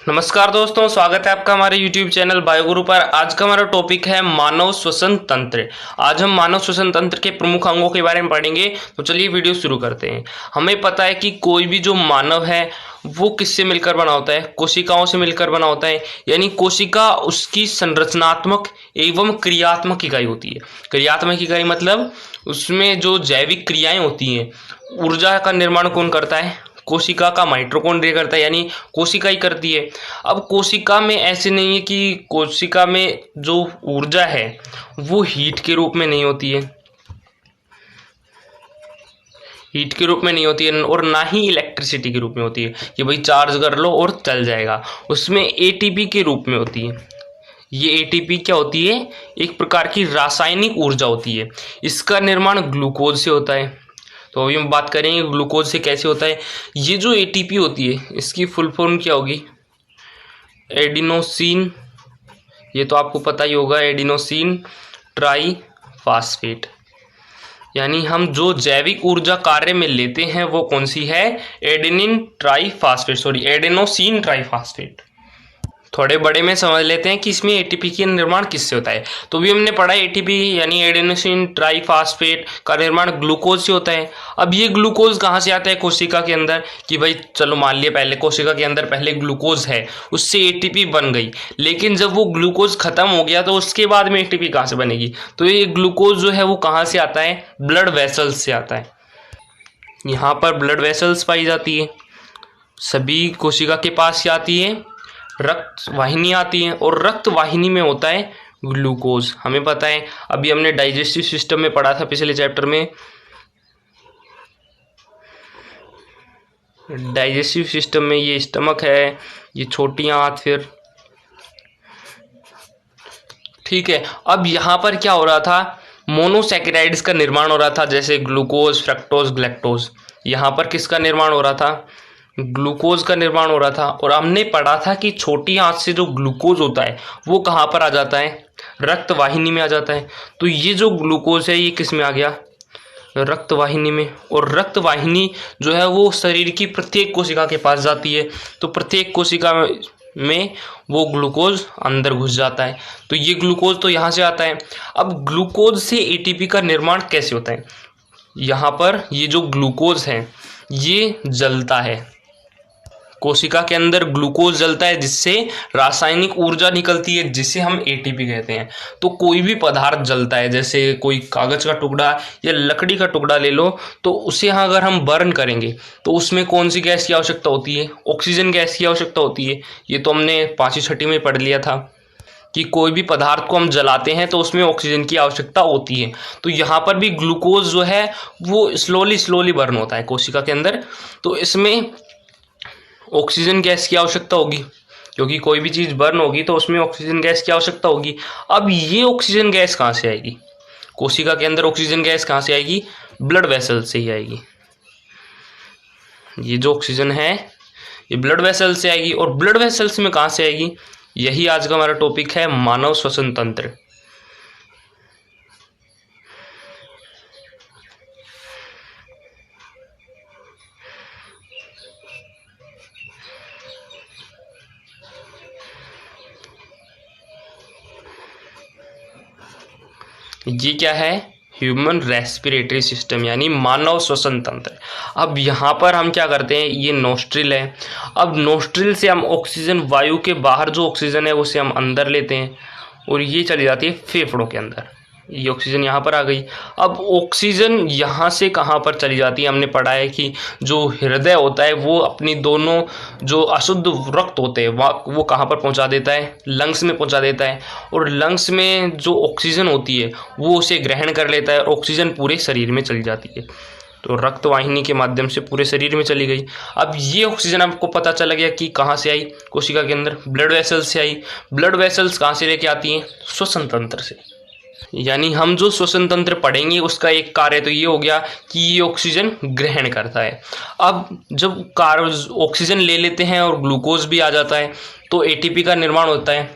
नमस्कार दोस्तों, स्वागत है आपका हमारे YouTube चैनल बायोगुरु पर। आज का हमारा टॉपिक है मानव श्वसन तंत्र। आज हम मानव श्वसन तंत्र के प्रमुख अंगों के बारे में पढ़ेंगे। तो चलिए वीडियो शुरू करते हैं। हमें पता है कि कोई भी जो मानव है वो किससे मिलकर बना होता है? कोशिकाओं से मिलकर बना होता है। यानी कोशिका उसकी संरचनात्मक एवं क्रियात्मक इकाई होती है। क्रियात्मक इकाई मतलब उसमें जो जैविक क्रियाएं होती हैं। ऊर्जा का निर्माण कौन करता है? कोशिका का माइटोकॉन्ड्रिया करता है, यानी कोशिका ही करती है। अब कोशिका में ऐसे नहीं है कि कोशिका में जो ऊर्जा है वो हीट के रूप में नहीं होती है, हीट के रूप में नहीं होती है, और ना ही इलेक्ट्रिसिटी के रूप में होती है कि भाई चार्ज कर लो और चल जाएगा। उसमें एटीपी के रूप में होती है। ये एटीपी क्या होती है? एक प्रकार की रासायनिक ऊर्जा होती है। इसका निर्माण ग्लूकोज से होता है। तो अभी हम बात करेंगे ग्लूकोज से कैसे होता है। ये जो एटीपी होती है इसकी फुल फॉर्म क्या होगी? एडिनोसिन। ये तो आपको पता ही होगा, एडिनोसिन ट्राई फास्फेट। यानी हम जो जैविक ऊर्जा कार्य में लेते हैं वो कौन सी है? Adenosine triphosphate. थोड़े बड़े में समझ लेते हैं कि इसमें एटीपी का निर्माण किससे होता है। तो भी हमने पढ़ा एटीपी यानी एडेनोसिन ट्राइफास्फेट का निर्माण ग्लूकोज से होता है। अब ये ग्लूकोज कहाँ से आता है कोशिका के अंदर? कि भाई चलो मान लिया पहले कोशिका के अंदर पहले ग्लूकोज है, उससे एटीपी बन गई, लेकिन जब वो ग्लूकोज खत्म हो गया तो उसके बाद में एटीपी कहाँ से बनेगी? तो ये ग्लूकोज जो है वो कहाँ से आता है? ब्लड वेसल्स से आता है। यहाँ पर ब्लड वेसल्स पाई जाती है। सभी कोशिका के पास क्या आती है? रक्त वाहिनी आती है, और रक्त वाहिनी में होता है ग्लूकोज। हमें पता है, अभी हमने डाइजेस्टिव सिस्टम में पढ़ा था पिछले चैप्टर में। डाइजेस्टिव सिस्टम में ये स्टमक है, ये छोटी आंत, फिर ठीक है। अब यहाँ पर क्या हो रहा था? मोनोसैकेराइड्स का निर्माण हो रहा था, जैसे ग्लूकोज, फ्रक्टोज, ग्लैक्टोज। यहाँ पर किसका निर्माण हो रहा था? ग्लूकोज का निर्माण हो रहा था। और हमने पढ़ा था कि छोटी आंत से जो ग्लूकोज होता है वो कहाँ पर आ जाता है? रक्त वाहिनी में आ जाता है। तो ये जो ग्लूकोज है ये किस में आ गया? रक्त वाहिनी में। और रक्त वाहिनी जो है वो शरीर की प्रत्येक कोशिका के पास जाती है। तो प्रत्येक कोशिका में वो ग्लूकोज अंदर घुस जाता है। तो ये ग्लूकोज तो यहाँ से आता है। अब ग्लूकोज से एटीपी का निर्माण कैसे होता है? यहाँ पर ये जो ग्लूकोज है ये जलता है। कोशिका के अंदर ग्लूकोज जलता है, जिससे रासायनिक ऊर्जा निकलती है, जिसे हम एटीपी कहते हैं। तो कोई भी पदार्थ जलता है, जैसे कोई कागज का टुकड़ा या लकड़ी का टुकड़ा ले लो, तो उसे अगर हम बर्न करेंगे तो उसमें कौन सी गैस की आवश्यकता होती है? ऑक्सीजन गैस की आवश्यकता होती है। ये तो हमने 5वीं 6वीं में पढ़ लिया था कि कोई भी पदार्थ को हम जलाते हैं तो उसमें ऑक्सीजन की आवश्यकता होती है। तो यहाँ पर भी ग्लूकोज जो है वो स्लोली बर्न होता है कोशिका के अंदर। तो इसमें ऑक्सीजन गैस की आवश्यकता होगी, क्योंकि कोई भी चीज़ बर्न होगी तो उसमें ऑक्सीजन गैस की आवश्यकता होगी। अब ये ऑक्सीजन गैस कहाँ से आएगी? कोशिका के अंदर ऑक्सीजन गैस कहाँ से आएगी? ब्लड वेसल से ही आएगी। ये जो ऑक्सीजन है ये ब्लड वेसल से आएगी। और ब्लड वेसल्स में कहाँ से आएगी? यही आज का हमारा टॉपिक है, मानव श्वसन तंत्र। ये क्या है? ह्यूमन रेस्पिरेटरी सिस्टम यानी मानव श्वसन तंत्र। अब यहाँ पर हम क्या करते हैं? ये नोस्ट्रिल है। अब नोस्ट्रिल से हम ऑक्सीजन, वायु के बाहर जो ऑक्सीजन है उसे हम अंदर लेते हैं, और ये चली जाती है फेफड़ों के अंदर। ये ऑक्सीजन यहाँ पर आ गई। अब ऑक्सीजन यहाँ से कहाँ पर चली जाती है? हमने पढ़ा है कि जो हृदय होता है वो अपनी दोनों जो अशुद्ध रक्त होते हैं वो कहाँ पर पहुँचा देता है? लंग्स में पहुँचा देता है। और लंग्स में जो ऑक्सीजन होती है वो उसे ग्रहण कर लेता है, और ऑक्सीजन पूरे शरीर में चली जाती है। तो रक्त वाहिनी के माध्यम से पूरे शरीर में चली गई। अब ये ऑक्सीजन आपको पता चला गया कि कहाँ से आई? कोशिका के अंदर ब्लड वेसल्स से आई। ब्लड वेसल्स कहाँ से लेके आती हैं? श्वसन तंत्र से। यानी हम जो श्वसन तंत्र पढ़ेंगे उसका एक कार्य तो ये हो गया कि ये ऑक्सीजन ग्रहण करता है। अब जब ऑक्सीजन ले लेते हैं और ग्लूकोज भी आ जाता है तो एटीपी का निर्माण होता है।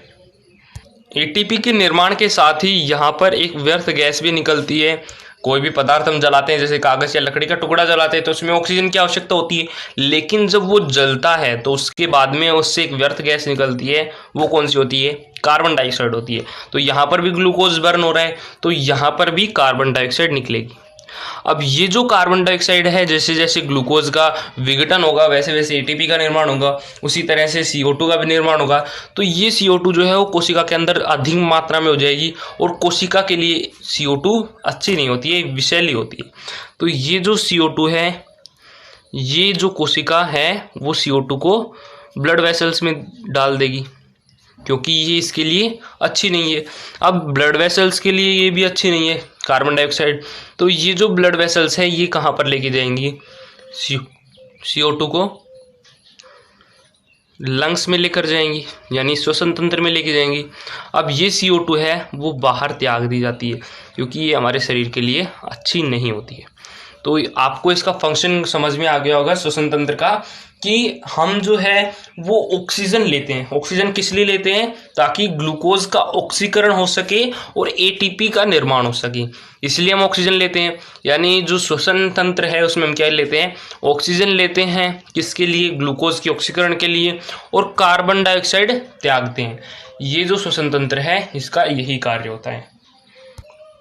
एटीपी के निर्माण के साथ ही यहाँ पर एक व्यर्थ गैस भी निकलती है, कोई भी पदार्थ हम जलाते हैं, जैसे कागज या लकड़ी का टुकड़ा जलाते हैं, तो उसमें ऑक्सीजन की आवश्यकता होती है। लेकिन जब वो जलता है तो उसके बाद में उससे एक व्यर्थ गैस निकलती है, वो कौन सी होती है? कार्बन डाइऑक्साइड होती है। तो यहाँ पर भी ग्लूकोज बर्न हो रहा है, तो यहाँ पर भी कार्बन डाइऑक्साइड निकलेगी। अब ये जो कार्बन डाइऑक्साइड है, जैसे जैसे ग्लूकोज का विघटन होगा वैसे वैसे एटीपी का निर्माण होगा, उसी तरह से CO2 का भी निर्माण होगा। तो ये CO2 जो है वो कोशिका के अंदर अधिक मात्रा में हो जाएगी, और कोशिका के लिए CO2 अच्छी नहीं होती है, विषैली होती है। तो ये जो CO2 है, ये जो कोशिका है वो CO2 को ब्लड वेसल्स में डाल देगी, क्योंकि ये इसके लिए अच्छी नहीं है। अब ब्लड वेसल्स के लिए ये भी अच्छी नहीं है कार्बन डाइऑक्साइड, तो ये जो ब्लड वेसल्स है ये कहाँ पर लेके जाएंगी? CO2 को लंग्स में लेकर जाएंगी, यानी श्वसन तंत्र में लेके जाएंगी। अब ये CO2 है वो बाहर त्याग दी जाती है, क्योंकि ये हमारे शरीर के लिए अच्छी नहीं होती है। तो आपको इसका फंक्शन समझ में आ गया होगा श्वसन तंत्र का, कि हम जो है वो ऑक्सीजन लेते हैं। ऑक्सीजन किस लिए लेते हैं? ताकि ग्लूकोज का ऑक्सीकरण हो सके और एटीपी का निर्माण हो सके, इसलिए हम ऑक्सीजन लेते हैं। यानी जो श्वसन तंत्र है उसमें हम क्या लेते हैं? ऑक्सीजन लेते हैं। किसके लिए? ग्लूकोज के ऑक्सीकरण के लिए, और कार्बन डाइऑक्साइड त्यागते हैं। ये जो श्वसन तंत्र है इसका यही कार्य होता है।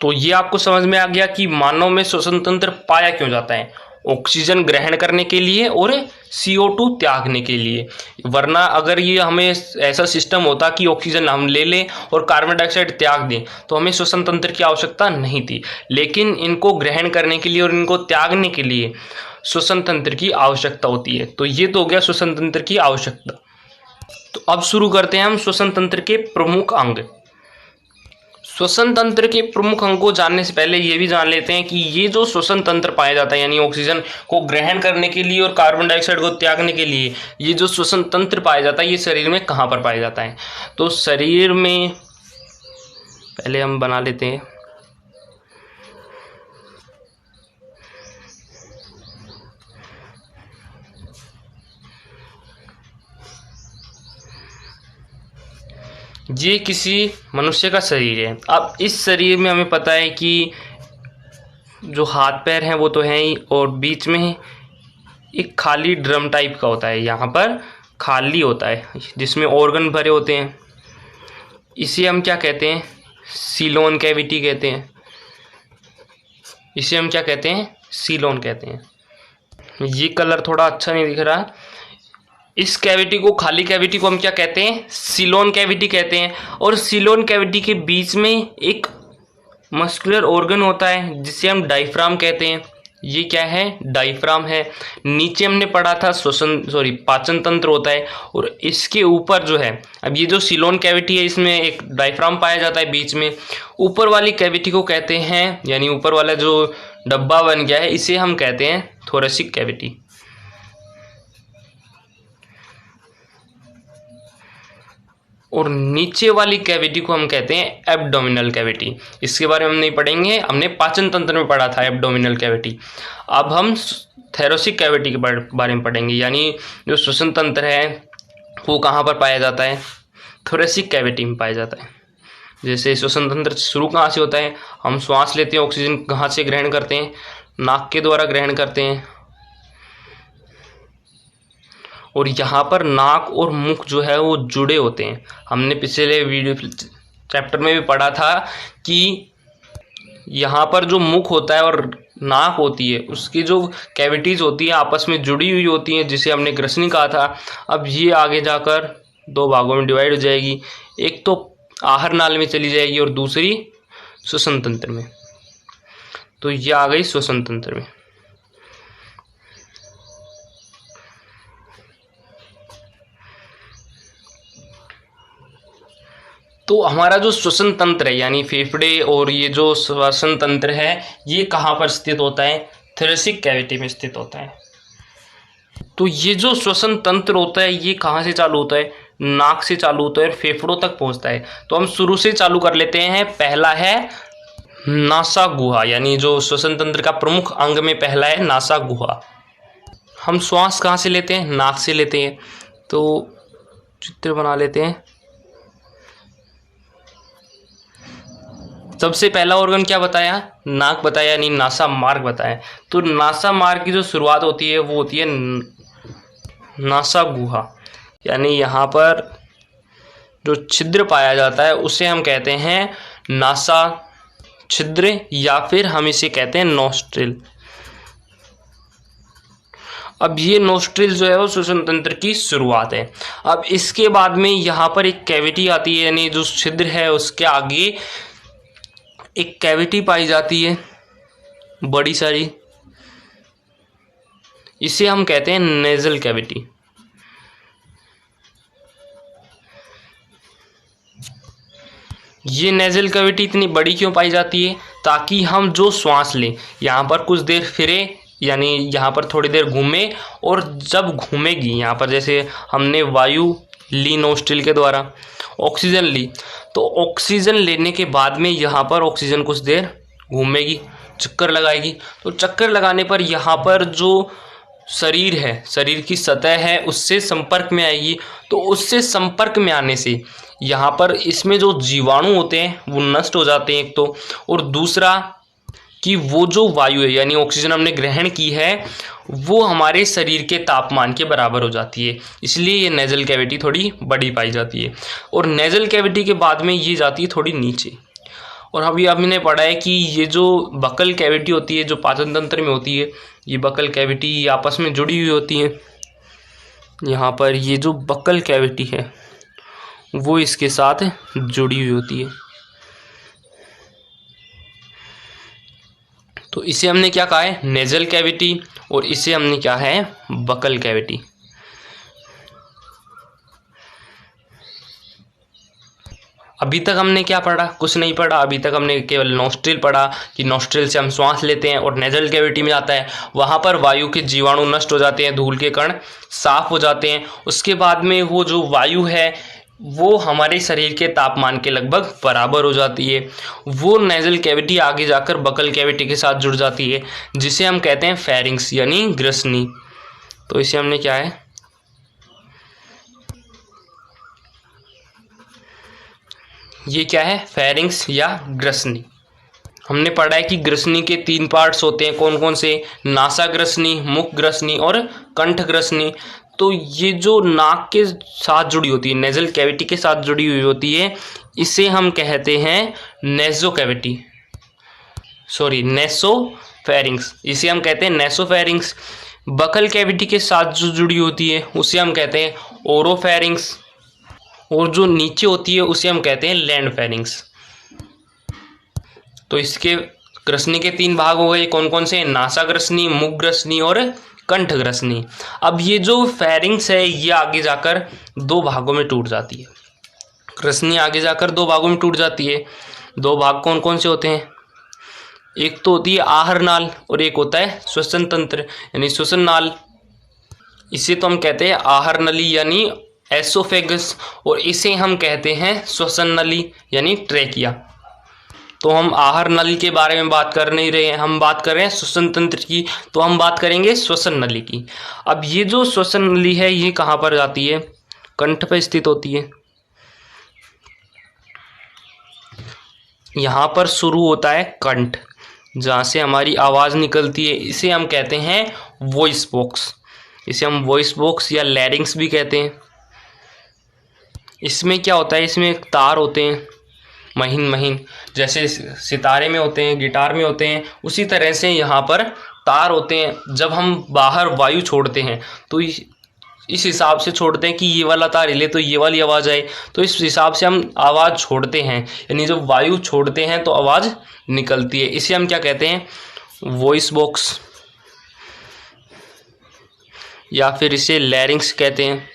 तो ये आपको समझ में आ गया कि मानव में श्वसन तंत्र पाया क्यों जाता है? ऑक्सीजन ग्रहण करने के लिए और CO2 त्यागने के लिए। वरना अगर ये हमें ऐसा सिस्टम होता कि ऑक्सीजन हम ले लें और कार्बन डाइऑक्साइड त्याग दें, तो हमें श्वसन तंत्र की आवश्यकता नहीं थी। लेकिन इनको ग्रहण करने के लिए और इनको त्यागने के लिए श्वसन तंत्र की आवश्यकता होती है। तो ये तो हो गया श्वसन तंत्र की आवश्यकता। तो अब शुरू करते हैं हम श्वसन तंत्र के प्रमुख अंग। श्वसन तंत्र के प्रमुख अंग को जानने से पहले ये भी जान लेते हैं कि ये जो श्वसन तंत्र पाया जाता है, यानी ऑक्सीजन को ग्रहण करने के लिए और कार्बन डाइऑक्साइड को त्यागने के लिए ये जो श्वसन तंत्र पाया जाता है, ये शरीर में कहाँ पर पाया जाता है? तो शरीर में पहले हम बना लेते हैं। ये किसी मनुष्य का शरीर है। अब इस शरीर में हमें पता है कि जो हाथ पैर हैं वो तो हैं ही, और बीच में एक खाली ड्रम टाइप का होता है, यहाँ पर खाली होता है जिसमें ऑर्गन भरे होते हैं। इसे हम क्या कहते हैं? सीलोन कैविटी कहते हैं। इसे हम क्या कहते हैं? सीलोन कहते हैं। ये कलर थोड़ा अच्छा नहीं दिख रहा। इस कैविटी को, खाली कैविटी को हम क्या कहते हैं? सीलोन कैविटी कहते हैं। और सीलोन कैविटी के बीच में एक मस्कुलर ऑर्गन होता है जिसे हम डायफ्राम कहते हैं। ये क्या है? डायफ्राम है। नीचे हमने पढ़ा था पाचन तंत्र होता है, और इसके ऊपर जो है, अब ये जो सीलोन कैविटी है इसमें एक डायफ्राम पाया जाता है बीच में। ऊपर वाली कैविटी को कहते हैं, यानी ऊपर वाला जो डब्बा बन गया है इसे हम कहते हैं थोरेसिक कैविटी। और नीचे वाली कैविटी को हम कहते हैं एब्डोमिनल कैविटी। इसके बारे में हम नहीं पढ़ेंगे, हमने पाचन तंत्र में पढ़ा था एब्डोमिनल कैविटी। अब हम थोरेसिक कैविटी के बारे में पढ़ेंगे, यानी जो श्वसन तंत्र है वो कहाँ पर पाया जाता है? थोरेसिक कैविटी में पाया जाता है। जैसे श्वसन तंत्र शुरू कहाँ से होता है? हम श्वास लेते हैं, ऑक्सीजन कहाँ से ग्रहण करते हैं? नाक के द्वारा ग्रहण करते हैं। और यहाँ पर नाक और मुख जो है वो जुड़े होते हैं। हमने पिछले वीडियो चैप्टर में भी पढ़ा था कि यहाँ पर जो मुख होता है और नाक होती है उसकी जो कैविटीज़ होती है आपस में जुड़ी हुई होती हैं, जिसे हमने ग्रसनी कहा था। अब ये आगे जाकर दो भागों में डिवाइड हो जाएगी, एक तो आहार नाल में चली जाएगी और दूसरी श्वसन तंत्र में। तो ये आ गई श्वसन तंत्र में। तो हमारा जो श्वसन तंत्र है, यानी फेफड़े और ये जो श्वसन तंत्र है, ये कहाँ पर स्थित होता है? थोरेसिक कैविटी में स्थित होता है। तो ये जो श्वसन तंत्र होता है ये कहाँ से चालू होता है? नाक से चालू होता है और फेफड़ों तक पहुँचता है। तो हम शुरू से चालू कर लेते हैं। पहला है नासा गुहा, यानी जो श्वसन तंत्र का प्रमुख अंग में पहला है नासा गुहा। हम श्वास कहाँ से लेते हैं? नाक से लेते हैं। तो चित्र बना लेते हैं। सबसे पहला ऑर्गन क्या बताया, नाक बताया, यानी नासा मार्ग बताया। तो नासा मार्ग की जो शुरुआत होती है वो होती है नासा गुहा, यानी यहाँ पर जो छिद्र पाया जाता है उसे हम कहते हैं नासा छिद्र, या फिर हम इसे कहते हैं नोस्ट्रिल। अब ये नोस्ट्रिल जो है वो श्वसन तंत्र की शुरुआत है। अब इसके बाद में यहाँ पर एक कैविटी आती है, यानी जो छिद्र है उसके आगे एक कैविटी पाई जाती है बड़ी सारी, इसे हम कहते हैं नेजल कैविटी। ये नेजल कैविटी इतनी बड़ी क्यों पाई जाती है, ताकि हम जो श्वास लें यहाँ पर कुछ देर फिरे, यानी यहाँ पर थोड़ी देर घूमे, और जब घूमेगी यहाँ पर, जैसे हमने वायु ली नोस्ट्रिल के द्वारा, ऑक्सीजन ली, तो ऑक्सीजन लेने के बाद में यहाँ पर ऑक्सीजन कुछ देर घूमेगी, चक्कर लगाएगी। तो चक्कर लगाने पर यहाँ पर जो शरीर है, शरीर की सतह है, उससे संपर्क में आएगी। तो उससे संपर्क में आने से यहाँ पर इसमें जो जीवाणु होते हैं वो नष्ट हो जाते हैं एक तो, और दूसरा कि वो जो वायु है यानी ऑक्सीजन हमने ग्रहण की है वो हमारे शरीर के तापमान के बराबर हो जाती है, इसलिए ये नेजल कैविटी थोड़ी बड़ी पाई जाती है। और नेजल कैविटी के बाद में ये जाती है थोड़ी नीचे। और अभी हमने पढ़ा है कि ये जो बकल कैविटी होती है जो पाचन तंत्र में होती है, ये बकल कैविटी आपस में जुड़ी हुई होती है। यहाँ पर ये जो बकल कैविटी है वो इसके साथ जुड़ी हुई होती है। तो इसे हमने क्या कहा है, नेजल कैविटी, और इसे हमने क्या है, बकल कैविटी। अभी तक हमने क्या पढ़ा, कुछ नहीं पढ़ा। अभी तक हमने केवल नोस्ट्रिल पढ़ा कि नोस्ट्रिल से हम श्वास लेते हैं, और नेजल कैविटी में आता है, वहाँ पर वायु के जीवाणु नष्ट हो जाते हैं, धूल के कण साफ हो जाते हैं। उसके बाद में वो जो वायु है वो हमारे शरीर के तापमान के लगभग बराबर हो जाती है। वो नेजल कैविटी आगे जाकर बकल कैविटी के साथ जुड़ जाती है, जिसे हम कहते हैं फेरिंग्स यानी ग्रसनी। तो इसे हमने क्या है, ये क्या है, फेरिंग्स या ग्रसनी। हमने पढ़ा है कि ग्रसनी के 3 पार्ट्स होते हैं, कौन कौन से, नासा ग्रसनी, मुख ग्रसनी और कंठ ग्रसनी। तो ये जो नाक के साथ जुड़ी होती है, नेजल कैविटी के साथ जुड़ी हुई होती है, इसे हम कहते हैं नेजो कैविटी, सॉरी नेसोफेरिंग्स, इसे हम कहते हैं नेसोफेरिंग्स। बकल कैविटी के साथ जो जुड़ी होती है उसे हम कहते हैं ओरोफेरिंग्स, और जो नीचे होती है उसे हम कहते हैं लैंडफेरिंग्स। तो इसके ग्रसनी के 3 भाग हो गए, कौन कौन से, नासा ग्रसनी, मुख ग्रसनी और कंठ ग्रसनी। अब ये जो फेरिंग्स है ये आगे जाकर 2 भागों में टूट जाती है, ग्रसनी आगे जाकर 2 भागों में टूट जाती है। 2 भाग कौन कौन से होते हैं, एक तो होती है आहार नाल और एक होता है श्वसन तंत्र यानी श्वसन नाल। इसे तो हम कहते हैं आहार नली यानी एसोफेगस, और इसे हम कहते हैं श्वसन नली यानी ट्रेकिया। तो हम आहार नली के बारे में बात कर नहीं रहे हैं, हम बात कर रहे हैं श्वसन तंत्र की, तो हम बात करेंगे श्वसन नली की। अब ये जो श्वसन नली है ये कहाँ पर जाती है, कंठ पर स्थित होती है। यहाँ पर शुरू होता है कंठ, जहाँ से हमारी आवाज़ निकलती है, इसे हम कहते हैं वॉइस बॉक्स। इसे हम वॉइस बॉक्स या लैरिंग्स भी कहते हैं। इसमें क्या होता है, इसमें तार होते हैं महीन महीन, जैसे सितारे में होते हैं, गिटार में होते हैं, उसी तरह से यहाँ पर तार होते हैं। जब हम बाहर वायु छोड़ते हैं तो इस हिसाब से छोड़ते हैं कि ये वाला तार हिले तो ये वाली आवाज़ आए, तो इस हिसाब से हम आवाज़ छोड़ते हैं, यानी जब वायु छोड़ते हैं तो आवाज़ निकलती है। इसे हम क्या कहते हैं, वॉइस बॉक्स, या फिर इसे लैरिंग्स कहते हैं।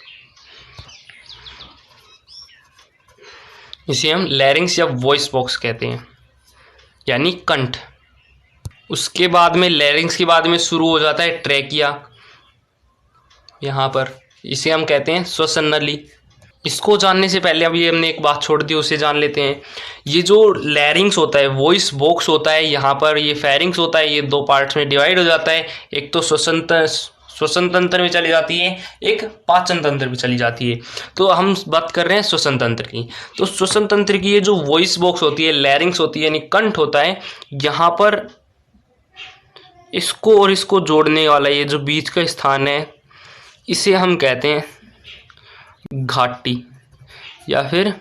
इसे हम लैरिंग्स या वॉइस बॉक्स कहते हैं, यानी कंठ। उसके बाद में लैरिंग्स के बाद में शुरू हो जाता है ट्रेकिया यहाँ पर, इसे हम कहते हैं श्वसन नली। इसको जानने से पहले अभी हमने एक बात छोड़ दी, उसे जान लेते हैं। ये जो लैरिंग्स होता है, वॉइस बॉक्स होता है, यहाँ पर ये फेरिंग्स होता है, ये 2 पार्ट्स में डिवाइड हो जाता है। एक तो श्वसन तंत्र में चली जाती है, एक पाचन तंत्र में चली जाती है। तो हम बात कर रहे हैं श्वसन तंत्र की। तो श्वसन तंत्र की ये जो वॉइस बॉक्स होती है, लैरिंग्स होती है, यानी कंठ होता है, यहाँ पर इसको और इसको जोड़ने वाला ये जो बीच का स्थान है, इसे हम कहते हैं घाटी या फिर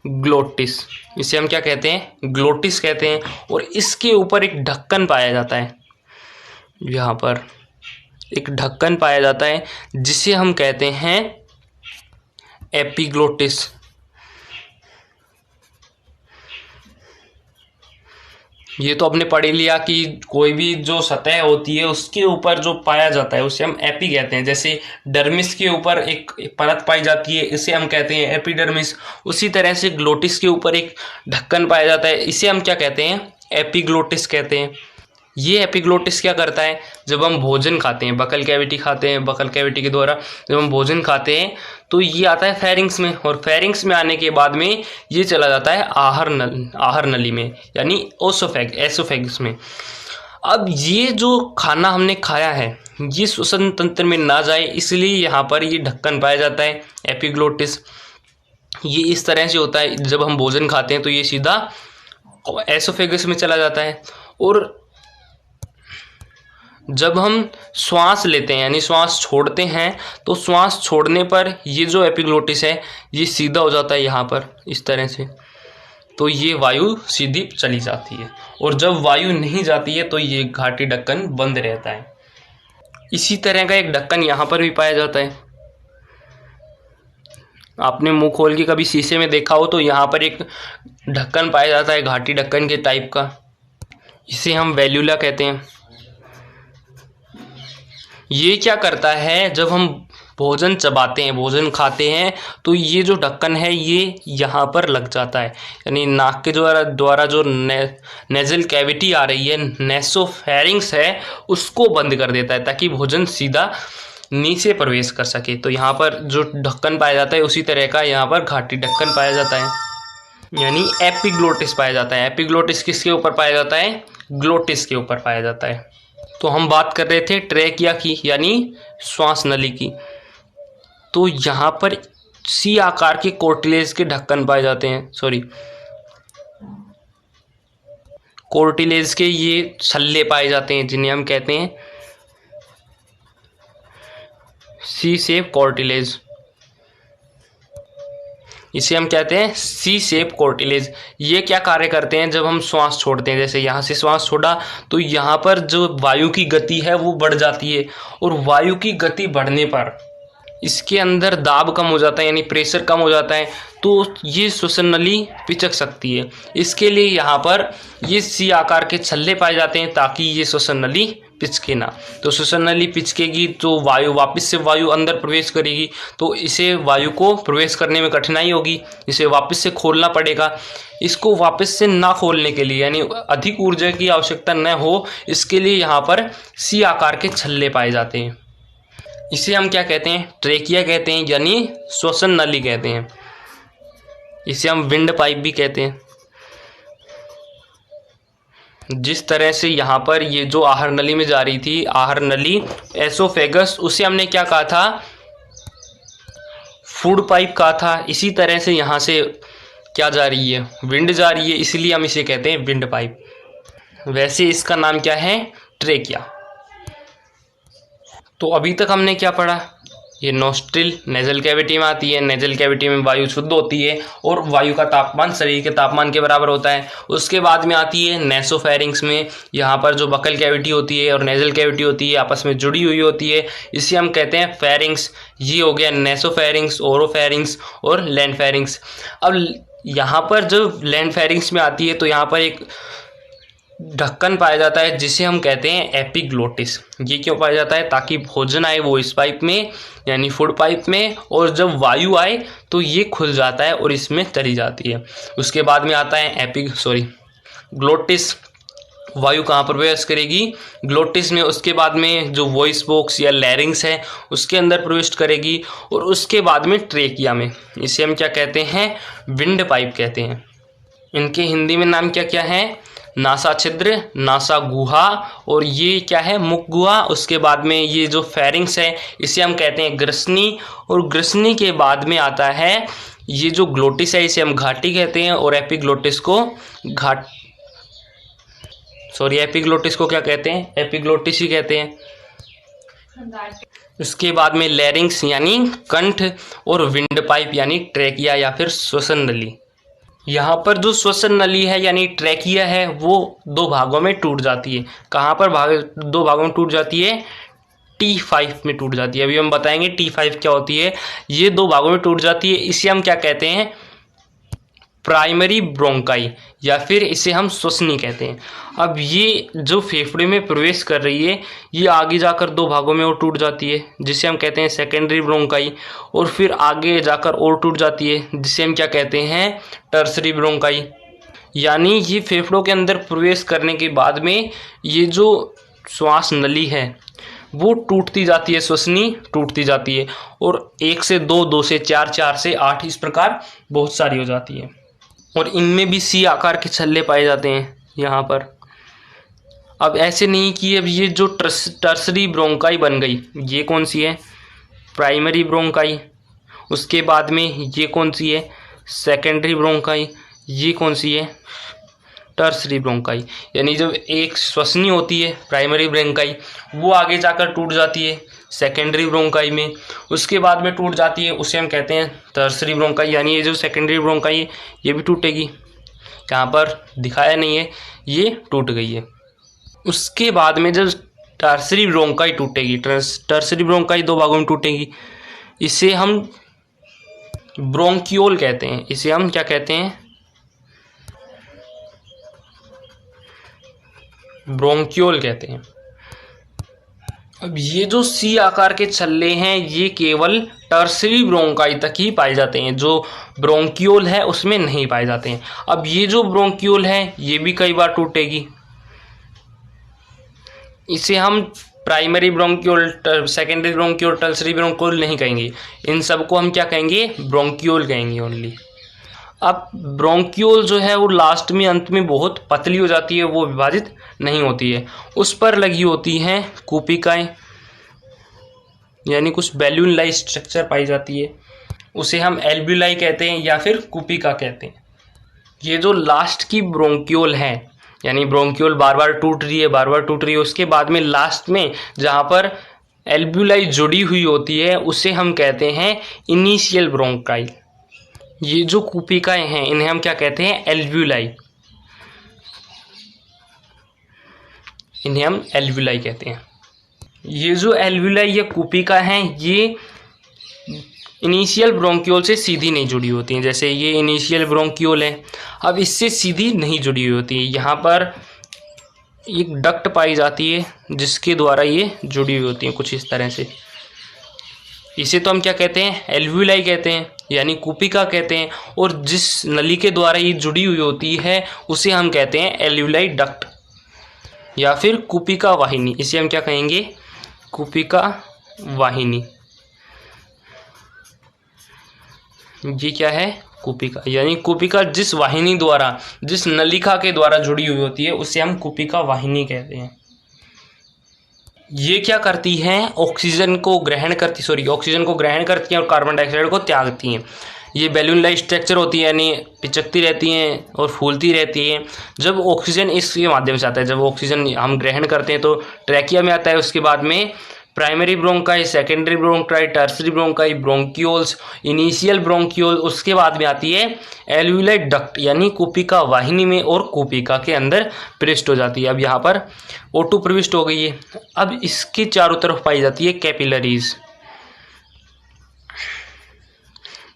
ग्लोटिस। इसे हम क्या कहते हैं? ग्लोटिस कहते हैं। और इसके ऊपर एक ढक्कन पाया जाता है, यहाँ पर एक ढक्कन पाया जाता है जिसे हम कहते हैं एपिग्लोटिस। ये तो आपने पढ़ लिया कि कोई भी जो सतह होती है उसके ऊपर जो पाया जाता है उसे हम एपी कहते हैं। जैसे डर्मिस के ऊपर एक परत पाई जाती है, इसे हम कहते हैं एपिडर्मिस। उसी तरह से ग्लोटिस के ऊपर एक ढक्कन पाया जाता है, इसे हम क्या कहते हैं? एपिग्लोटिस कहते हैं। ये एपिग्लोटिस क्या करता है? जब हम भोजन खाते हैं, बकल कैविटी खाते हैं, बकल कैविटी के द्वारा जब हम भोजन खाते हैं तो ये आता है फेरिंग्स में, और फेरिंग्स में आने के बाद में ये चला जाता है आहार नली में, यानी एसोफेगस में। अब ये जो खाना हमने खाया है ये श्वसन तंत्र में ना जाए, इसलिए यहाँ पर ये ढक्कन पाया जाता है एपिग्लोटिस। ये इस तरह से होता है, जब हम भोजन खाते हैं तो ये सीधा एसोफेगस में चला जाता है। और जब हम श्वास लेते हैं यानी श्वास छोड़ते हैं तो श्वास छोड़ने पर ये जो एपिग्लोटिस है ये सीधा हो जाता है यहाँ पर इस तरह से, तो ये वायु सीधी चली जाती है। और जब वायु नहीं जाती है तो ये घाटी ढक्कन बंद रहता है। इसी तरह का एक ढक्कन यहाँ पर भी पाया जाता है। आपने मुंह खोल के कभी शीशे में देखा हो तो यहाँ पर एक ढक्कन पाया जाता है घाटी ढक्कन के टाइप का, इसे हम वैल्यूला कहते हैं। ये क्या करता है? जब हम भोजन चबाते हैं, भोजन खाते हैं तो ये जो ढक्कन है ये यहाँ पर लग जाता है, यानी नाक के द्वारा जो नेजल कैविटी आ रही है, नेसोफेरिंग्स है, उसको बंद कर देता है ताकि भोजन सीधा नीचे प्रवेश कर सके। तो यहाँ पर जो ढक्कन पाया जाता है उसी तरह का यहाँ पर घाटी ढक्कन पाया जाता है, यानी एपिग्लोटिस पाया जाता है। एपिग्लोटिस किसके ऊपर पाया जाता है? ग्लोटिस के ऊपर पाया जाता है। तो हम बात कर रहे थे ट्रेकिया की, यानी श्वास नली की। तो यहाँ पर सी आकार के कोर्टिलेज के ढक्कन पाए जाते हैं, कोर्टिलेज के ये छल्ले पाए जाते हैं जिन्हें हम कहते हैं सी शेप कोर्टिलेज। इसे हम कहते हैं सी शेप कोर्टिलेज। ये क्या कार्य करते हैं? जब हम श्वास छोड़ते हैं, जैसे यहाँ से श्वास छोड़ा तो यहाँ पर जो वायु की गति है वो बढ़ जाती है, और वायु की गति बढ़ने पर इसके अंदर दाब कम हो जाता है, यानी प्रेशर कम हो जाता है, तो ये श्वसन नली पिचक सकती है। इसके लिए यहाँ पर ये सी आकार के छल्ले पाए जाते हैं ताकि ये श्वसन नली पिचके ना। तो श्वसन नली पिचकेगी तो वायु वापस से वायु अंदर प्रवेश करेगी, तो इसे वायु को प्रवेश करने में कठिनाई होगी, इसे वापस से खोलना पड़ेगा। इसको वापस से ना खोलने के लिए, यानी अधिक ऊर्जा की आवश्यकता न हो, इसके लिए यहाँ पर सी आकार के छल्ले पाए जाते हैं। इसे हम क्या कहते हैं? ट्रेकिया कहते हैं, यानी श्वसन नली कहते हैं। इसे हम विंड पाइप भी कहते हैं। जिस तरह से यहाँ पर ये जो आहार नली में जा रही थी, आहार नली एसोफेगस, उसे हमने क्या कहा था? फूड पाइप कहा था। इसी तरह से यहाँ से क्या जा रही है? विंड जा रही है, इसलिए हम इसे कहते हैं विंड पाइप। वैसे इसका नाम क्या है? ट्रेकिया। तो अभी तक हमने क्या पढ़ा? ये नोस्ट्रिल नेजल कैविटी में आती है, नेजल कैविटी में वायु शुद्ध होती है और वायु का तापमान शरीर के तापमान के बराबर होता है। उसके बाद में आती है नेसोफेरिंग्स में, यहाँ पर जो बकल कैविटी होती है और नेजल कैविटी होती है आपस में जुड़ी हुई होती है, इसे हम कहते हैं फेरिंग्स। ये हो गया नेसोफेरिंग्स, ओरोफेरिंग्स और लैंडफेरिंग्स। अब यहाँ पर जो लैंडफेरिंग्स में आती है तो यहाँ पर एक ढक्कन पाया जाता है जिसे हम कहते हैं एपिग्लोटिस। ये क्यों पाया जाता है? ताकि भोजन आए वो इस पाइप में, यानी फूड पाइप में, और जब वायु आए तो ये खुल जाता है और इसमें चली जाती है। उसके बाद में आता है ग्लोटिस। वायु कहाँ पर प्रवेश करेगी? ग्लोटिस में। उसके बाद में जो वॉइस बॉक्स या लैरिंग्स है उसके अंदर प्रवेश करेगी, और उसके बाद में ट्रेकिया में। इसे हम क्या कहते हैं? विंड पाइप कहते हैं। इनके हिंदी में नाम क्या क्या है? नासा छिद्र, नासा गुहा, और ये क्या है, मुख गुहा। उसके बाद में ये जो फेरिंग्स है इसे हम कहते हैं ग्रसनी, और ग्रसनी के बाद में आता है ये जो ग्लोटिस है इसे हम घाटी कहते हैं, और एपिग्लोटिस को एपिग्लोटिस को क्या कहते हैं, एपिग्लोटिस ही कहते हैं। उसके बाद में लैरिंग्स यानी कंठ, और विंड पाइप यानी ट्रैकिया या फिर श्वसन नली। यहाँ पर जो श्वसन नली है यानी ट्रैकिया है वो दो भागों में टूट जाती है। कहाँ पर दो भागों में टूट जाती है, T5 में टूट जाती है। अभी हम बताएंगे T5 क्या होती है। ये दो भागों में टूट जाती है, इसे हम क्या कहते हैं, प्राइमरी ब्रोंकाई, या फिर इसे हम श्वसनी कहते हैं। अब ये जो फेफड़े में प्रवेश कर रही है ये आगे जाकर दो भागों में और टूट जाती है, जिसे हम कहते हैं सेकेंडरी ब्रोंकाई, और फिर आगे जाकर और टूट जाती है, जिसे हम क्या कहते हैं, टर्सरी ब्रोंकाई। यानी ये फेफड़ों के अंदर प्रवेश करने के बाद में ये जो श्वास नली है वो टूटती जाती है, श्वसनी टूटती जाती है, और 1 से 2, 2 से 4, 4 से 8 इस प्रकार बहुत सारी हो जाती है। और इनमें भी सी आकार के छल्ले पाए जाते हैं यहाँ पर। अब ऐसे नहीं कि अब ये जो टर्सरी ब्रोंकाई बन गई, ये कौन सी है, प्राइमरी ब्रोंकाई। उसके बाद में ये कौन सी है, सेकेंडरी ब्रोंकाई। ये कौन सी है, टर्सरी ब्रोंकाई। यानी जब एक श्वसनी होती है प्राइमरी ब्रोंकाई, वो आगे जाकर टूट जाती है सेकेंडरी ब्रोंकाई में, उसके बाद में टूट जाती है, उसे हम कहते हैं टर्सरी ब्रोंकाई। यानी ये जो सेकेंडरी ब्रोंकाई है ये भी टूटेगी, यहाँ पर दिखाया नहीं है, ये टूट गई है। उसके बाद में जब टर्सरी ब्रोंकाई टूटेगी, टर्सरी ब्रोंकाई दो भागों में टूटेगी, इसे हम ब्रोंकियोल कहते हैं। इसे हम क्या कहते हैं, ब्रोंकियोल कहते हैं। अब ये जो सी आकार के छल्ले हैं ये केवल टर्सरी ब्रोंकाई तक ही पाए जाते हैं, जो ब्रोंकियोल है उसमें नहीं पाए जाते हैं। अब ये जो ब्रोंकियोल है ये भी कई बार टूटेगी, इसे हम primary bronchiole, secondary bronchiole, tertiary bronchiole नहीं कहेंगे, इन सबको हम क्या कहेंगे, ब्रोंकियोल कहेंगे ओनली। अब ब्रोंकियोल जो है वो लास्ट में, अंत में बहुत पतली हो जाती है, वो विभाजित नहीं होती है, उस पर लगी होती हैं कूपिकाएं, यानी कुछ बैलून लाई स्ट्रक्चर पाई जाती है, उसे हम एल्ब्यूलाई कहते हैं या फिर कूपिका कहते हैं। ये जो लास्ट की ब्रोंकियोल है, यानी ब्रोंकियोल बार बार टूट रही है, बार बार टूट रही है, उसके बाद में लास्ट में जहाँ पर एल्ब्यूलाई जुड़ी हुई होती है उसे हम कहते हैं इनिशियल ब्रोंकाई। ये जो कूपिकाएं हैं इन्हें हम क्या कहते हैं, एल्व्यूलाई, इन्हें हम एल्व्यूलाई कहते हैं। ये जो एल्व्यूलाई या कूपिका हैं ये इनिशियल ब्रोंकियोल से सीधी नहीं जुड़ी होती हैं, जैसे ये इनिशियल ब्रोंकियोल है, अब इससे सीधी नहीं जुड़ी हुई होती है, यहाँ पर एक डक्ट पाई जाती है जिसके द्वारा ये जुड़ी हुई होती हैं कुछ इस तरह से। इसे तो हम क्या कहते हैं, एल्व्यूलाई कहते हैं, यानी कूपिका कहते हैं, और जिस नली के द्वारा ये जुड़ी हुई होती है उसे हम कहते हैं एल्व्यूलाई डक्ट या फिर कूपिका वाहिनी। इसे हम क्या कहेंगे, कूपिका वाहिनी। ये क्या है, कूपिका, यानी कूपिका जिस वाहिनी द्वारा, जिस नलिका के द्वारा जुड़ी हुई होती है उसे हम कूपिका वाहिनी कहते हैं। ये क्या करती हैं, ऑक्सीजन को ग्रहण करती हैं और कार्बन डाइऑक्साइड को त्यागती हैं। ये बैलून लाइक स्ट्रक्चर होती है, यानी पिचकती रहती हैं और फूलती रहती हैं। जब ऑक्सीजन इसके माध्यम से आता है, जब ऑक्सीजन हम ग्रहण करते हैं तो ट्रैकिया में आता है, उसके बाद में primary bronchi, secondary bronchi, tertiary bronchi, bronchioles, initial bronchiole, उसके बाद में आती है एल्व्यूलाई डक्ट यानी कूपिका वाहिनी में, और कूपिका के अंदर प्रविष्ट हो जाती है। अब यहाँ पर O2 प्रविष्ट हो गई है। अब इसके चारों तरफ पाई जाती है कैपिलरीज,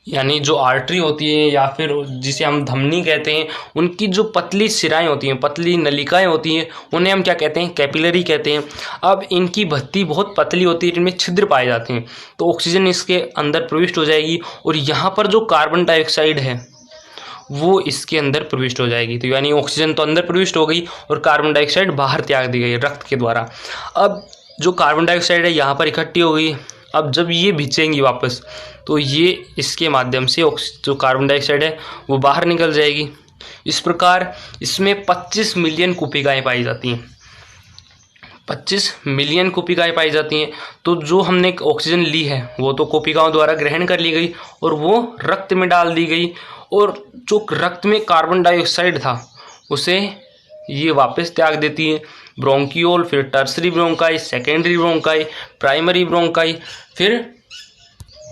यानी जो आर्टरी होती है या फिर जिसे हम धमनी कहते हैं, उनकी जो पतली सिराएं होती हैं, पतली नलिकाएं होती हैं, उन्हें हम क्या कहते हैं, कैपिलरी कहते हैं। अब इनकी भत्ती बहुत पतली होती है, इनमें छिद्र पाए जाते हैं, तो ऑक्सीजन इसके अंदर प्रविष्ट हो जाएगी और यहाँ पर जो कार्बन डाइऑक्साइड है वो इसके अंदर प्रविष्ट हो जाएगी। तो यानी ऑक्सीजन तो अंदर प्रविष्ट हो गई और कार्बन डाइऑक्साइड बाहर त्याग दी गई रक्त के द्वारा। अब जो कार्बन डाइऑक्साइड है यहाँ पर इकट्ठी हो गई, अब जब ये भिजेंगी वापस तो ये इसके माध्यम से जो कार्बन डाइऑक्साइड है वो बाहर निकल जाएगी। इस प्रकार इसमें 25 मिलियन कोशिकाएं पाई जाती हैं, 25 मिलियन कोशिकाएं पाई जाती हैं। तो जो हमने ऑक्सीजन ली है वो तो कोशिकाओं द्वारा ग्रहण कर ली गई और वो रक्त में डाल दी गई, और जो रक्त में कार्बन डाइऑक्साइड था उसे ये वापस त्याग देती है। ब्रोंकियोल, फिर tertiary bronchi, secondary bronchi, primary bronchi, फिर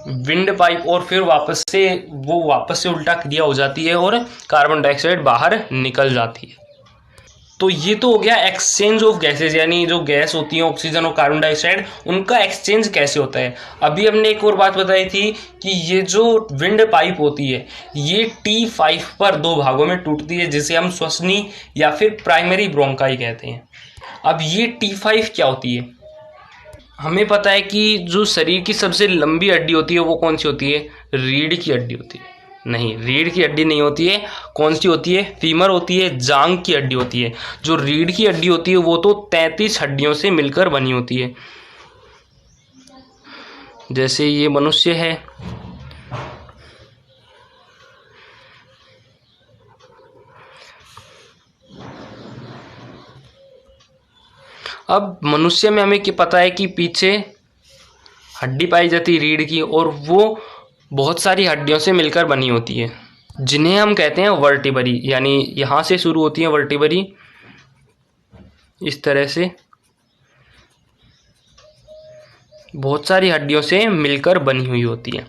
विंड पाइप, और फिर वापस से उल्टा क्रिया हो जाती है और कार्बन डाइऑक्साइड बाहर निकल जाती है। तो ये तो हो गया एक्सचेंज ऑफ गैसेज, यानी जो गैस होती है ऑक्सीजन और कार्बन डाइऑक्साइड, उनका एक्सचेंज कैसे होता है। अभी हमने एक और बात बताई थी कि ये जो विंड पाइप होती है ये T5 पर दो भागों में टूटती है, जिसे हम श्वसनी या फिर प्राइमरी ब्रोंकाई कहते हैं। अब ये T5 क्या होती है? हमें पता है कि जो शरीर की सबसे लंबी हड्डी होती है वो कौन सी होती है? रीढ़ की हड्डी होती है। नहीं, रीढ़ की हड्डी नहीं होती है। कौन सी होती है? फीमर होती है, जांघ की हड्डी होती है। जो रीढ़ की हड्डी होती है वो तो 33 हड्डियों से मिलकर बनी होती है। जैसे ये मनुष्य है, अब मनुष्य में हमें क्या पता है कि पीछे हड्डी पाई जाती है रीढ़ की, और वो बहुत सारी हड्डियों से मिलकर बनी होती है, जिन्हें हम कहते हैं वर्टिब्री। यानी यहाँ से शुरू होती है वर्टिब्री, इस तरह से बहुत सारी हड्डियों से मिलकर बनी हुई होती है।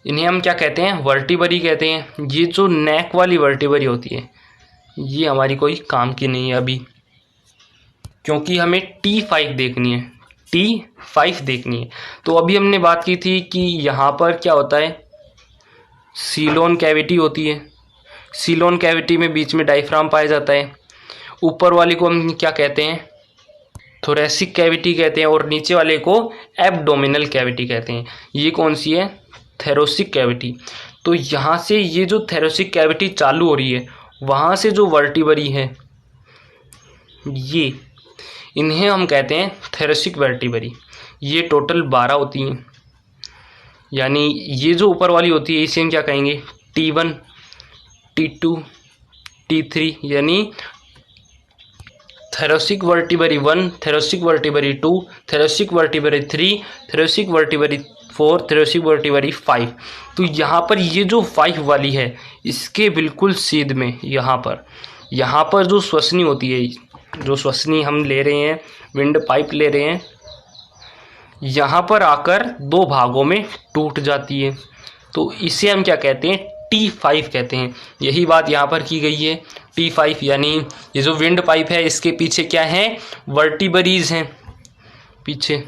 इन्हें हम क्या कहते हैं? वर्टिब्री कहते हैं। ये जो नेक वाली वर्टिब्री होती है ये हमारी कोई काम की नहीं है अभी, क्योंकि हमें T5 देखनी है, T5 देखनी है। तो अभी हमने बात की थी कि यहाँ पर क्या होता है, सीलोन कैविटी होती है। सीलोन कैविटी में बीच में डायफ्राम पाया जाता है। ऊपर वाले को हम क्या कहते हैं? थोरेसिक कैविटी कहते हैं, और नीचे वाले को एब्डोमिनल कैविटी कहते हैं। ये कौन सी है? Thoracic cavity. तो यहाँ से ये जो थोरेसिक कैविटी चालू हो रही है, वहाँ से जो वर्टिब्री है ये, इन्हें हम कहते हैं थोरेसिक वर्टिब्री। ये टोटल 12 होती हैं। यानी ये जो ऊपर वाली होती है इसे हम क्या कहेंगे? T1, T2, T3, यानी thoracic vertebrae 1, thoracic vertebrae 2, thoracic vertebrae 3, thoracic vertebrae 4, thoracic vertebrae 5। तो यहाँ पर ये जो 5 वाली है इसके बिल्कुल सीध में यहाँ पर जो श्वसनी होती है, जो श्वसनी हम ले रहे हैं, विंड पाइप ले रहे हैं, यहाँ पर आकर दो भागों में टूट जाती है। तो इसे हम क्या कहते हैं? T5 कहते हैं। यही बात यहाँ पर की गई है, T5। यानी ये जो विंड पाइप है इसके पीछे क्या है? वर्टिब्रीज हैं पीछे,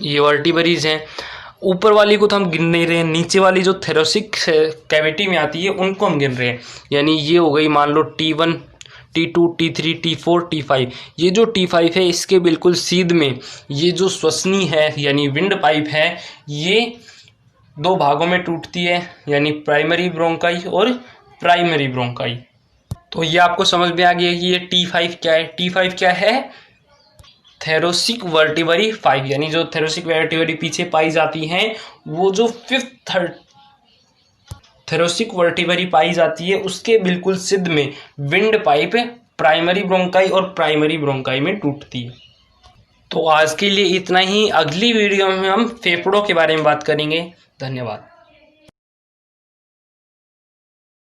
ये वर्टिब्रीज हैं। ऊपर वाली को तो हम गिन नहीं रहे हैं, नीचे वाली जो थोरेसिक कैविटी में आती है उनको हम गिन रहे हैं। यानी ये हो गई मान लो T1, T2, T3, T4, T5। ये जो T5 है इसके बिल्कुल सीध में ये जो श्वसनी है यानी विंड पाइप है, ये दो भागों में टूटती है, यानी प्राइमरी ब्रोंकाई और प्राइमरी ब्रोंकाई। तो ये आपको समझ में आ गया कि ये T5 क्या है। T5 क्या है? Thoracic vertebrae 5। यानी जो थोरेसिक वर्टिब्री पीछे पाई जाती हैं, वो जो 5th थोरेसिक वर्टिब्री पाई जाती है उसके बिल्कुल सिद्ध में विंड पाइप प्राइमरी ब्रोंकाई और प्राइमरी ब्रोंकाई में टूटती है। तो आज के लिए इतना ही। अगली वीडियो में हम फेफड़ों के बारे में बात करेंगे। धन्यवाद।